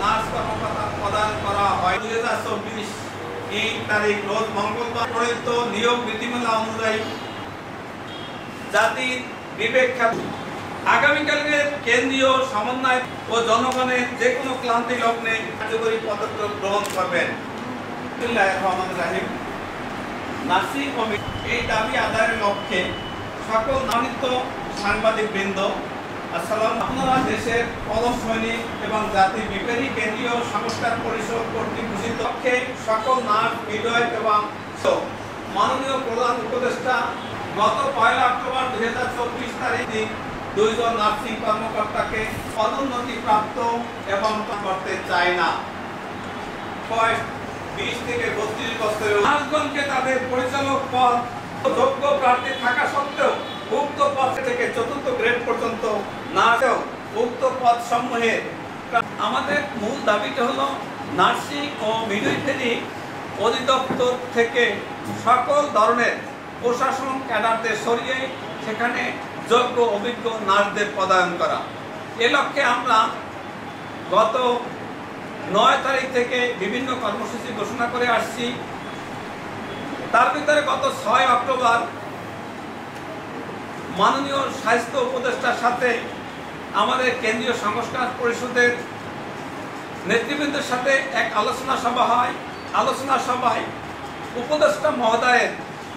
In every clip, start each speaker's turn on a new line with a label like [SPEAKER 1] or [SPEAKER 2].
[SPEAKER 1] Nurse কর্মকর্তা প্রদান করা হয়। 2024 এই তারিখ রোজ মঙ্গলবার প্রণীত নিয়োগ নীতিমালা অনুযায়ী জাতির বিবেক আগামীকালের কেন্দ্রীয় সমন্বয় ও জনগণের যে কোনো ক্লান্তি লগ্নে কার্যকরী পদক্ষেপ গ্রহণ করবেন। নার্সিং কমিটি এই দাবি আদায়ের লক্ষ্যে সকল মনোনীত সাংবাদিক বৃন্দ আপনারা দেশের পদক সৈনিক এবং জাতির বিবেকী কেন্দ্রীয় সংস্কার পরিষদ কর্তৃক ঘোষিত লক্ষ্যে সকল নার্স মিডওয়াইফ এবং মাননীয় প্রধান উপদেষ্টা গত 1 অক্টোবর 2024 তারিখে 2 জন নার্সিং কর্মকর্তাকে পদোন্নতি প্রাপ্ত এবং করতে চায় না। 20 থেকে 32 বছরের নার্সগণকে তাদের পরিচালক পদ যোগ্য প্রার্থী থাকা সত্ত্বেও উক্ত পদ থেকে 4র্থ গ্রেড পর্যন্ত নার্সেও উক্ত পদ সমূহের আমাদের মূল দাবিটা হলো নার্সিং ও মিডওয়াইফারি অধিদপ্তর থেকে সকল ধরনের প্রশাসন ক্যাডারদের সরিয়ে সেখানে যোগ্য অভিজ্ঞ নার্সদের পদায়ন করা। এ লক্ষ্যে আমরা গত 9 তারিখ থেকে বিভিন্ন কর্মসূচি ঘোষণা করে আসছি। তার ভিতরে গত 6 অক্টোবর মাননীয় স্বাস্থ্য উপদেষ্টার সাথে আমাদের কেন্দ্রীয় সংস্কার পরিষদের নেতৃবৃন্দের সাথে এক আলোচনা সভা হয়। আলোচনা সভায় উপদেষ্টা মহোদয়ের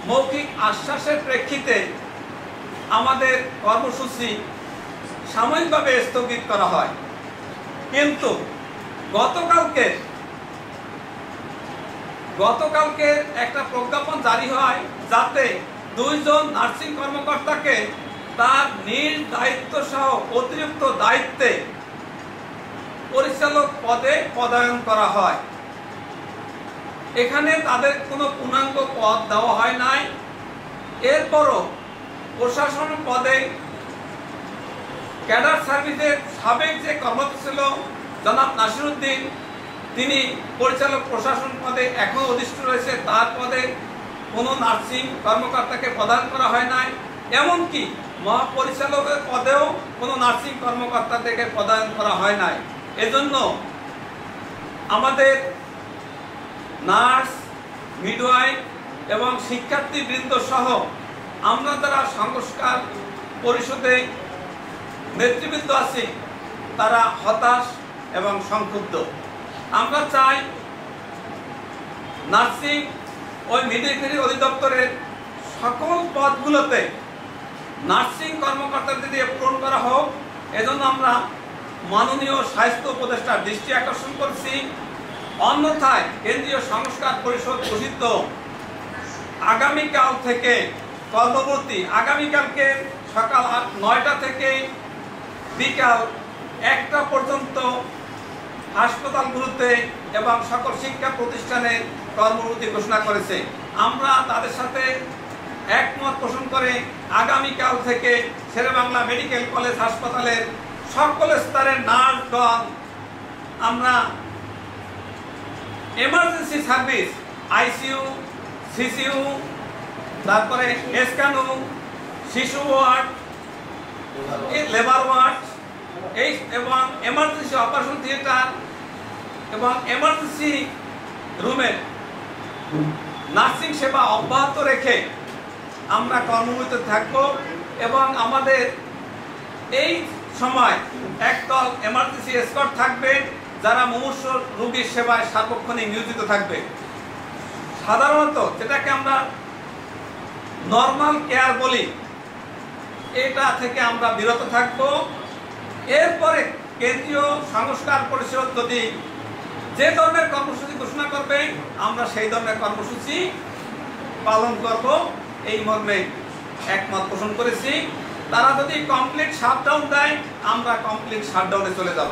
[SPEAKER 1] মৌখিক আশ্বাসের প্রেক্ষিতে আমাদের কর্মসূচি সাময়িকভাবে স্থগিত করা হয়। কিন্তু গতকালকে একটা প্রজ্ঞাপন জারি হয় যাতে 2 জন নার্সিং কর্মকর্তাকে তার নিজ দায়িত্ব সহ অতিরিক্ত দায়িত্বে পরিচালক পদে পদায়ন করা হয়। এখানে তাদের কোনো পূর্ণাঙ্গ পদ দেওয়া হয় নাই। এরপরও প্রশাসন পদে ক্যাডার সার্ভিসের সাবেক যে কর্মরত ছিল জনাব নাসিরউদ্দিন, তিনি পরিচালক প্রশাসন পদে এখনও অধিষ্ঠিত রয়েছে। তার পদে কোনো নার্সিং কর্মকর্তাকে প্রদান করা হয় নাই। এমনকি মহাপরিচালকের পদেও কোনো নার্সিং কর্মকর্তাদেরকে প্রদান করা হয় নাই। এজন্য আমাদের নার্স, মিডওয়াইফ এবং শিক্ষার্থীবৃন্দ সহ আমরা যারা সংস্কার পরিষদে নেতৃবৃন্দ আছি তারা হতাশ এবং সংক্ষুব্ধ। আমরা চাই নার্সিং ও মিডওয়াইফারি অধিদপ্তরের সকল পদগুলোতে নার্সিং কর্মকর্তাদের দিয়ে পূরণ করা হোক। এজন্য আমরা মাননীয় স্বাস্থ্য উপদেষ্টার দৃষ্টি আকর্ষণ করছি। অন্যথায় কেন্দ্রীয় সংস্কার পরিষদ ঘোষিত আগামীকাল থেকে কর্মবর্তী আগামীকালকে সকাল 9টা থেকে বিকাল 1টা পর্যন্ত হাসপাতালগুলোতে এবং সকল শিক্ষা প্রতিষ্ঠানে কর্মবিরতি ঘোষণা করেছে। আমরা তাদের সাথে একমত পোষণ করে আগামীকাল থেকে শেরেবাংলা মেডিকেল কলেজ হাসপাতালের সকল স্তরের নার্সগণ আমরা এমার্জেন্সি সার্ভিস, আইসিইউ, সিসিইউ, তারপরে এসকানু, শিশু ওয়ার্ড, লেবার ওয়ার্ড এবং এমার্জেন্সি অপারেশন থিয়েটার এবং এমার্জেন্সি রুমে নার্সিং সেবা অব্যাহত রেখে আমরা কর্মরত থাকব। এবং আমাদের এই সময় একদল এমার্জেন্সি এসকর্ট থাকবে যারা মুমূর্ষু রোগীর সেবায় সার্বক্ষণিক নিয়োজিত থাকবে। সাধারণত যেটাকে আমরা নর্মাল কেয়ার বলি, এটা থেকে আমরা বিরত থাকব। এরপরে কেন্দ্রীয় সংস্কার পরিষদ যদি যে ধরনের কর্মসূচি ঘোষণা করবে আমরা সেই ধরনের কর্মসূচি পালন করব, এই মর্মে একমত পোষণ করেছি। তারা যদি কমপ্লিট শাটডাউন দেয় আমরা কমপ্লিট শাটডাউনে চলে যাব।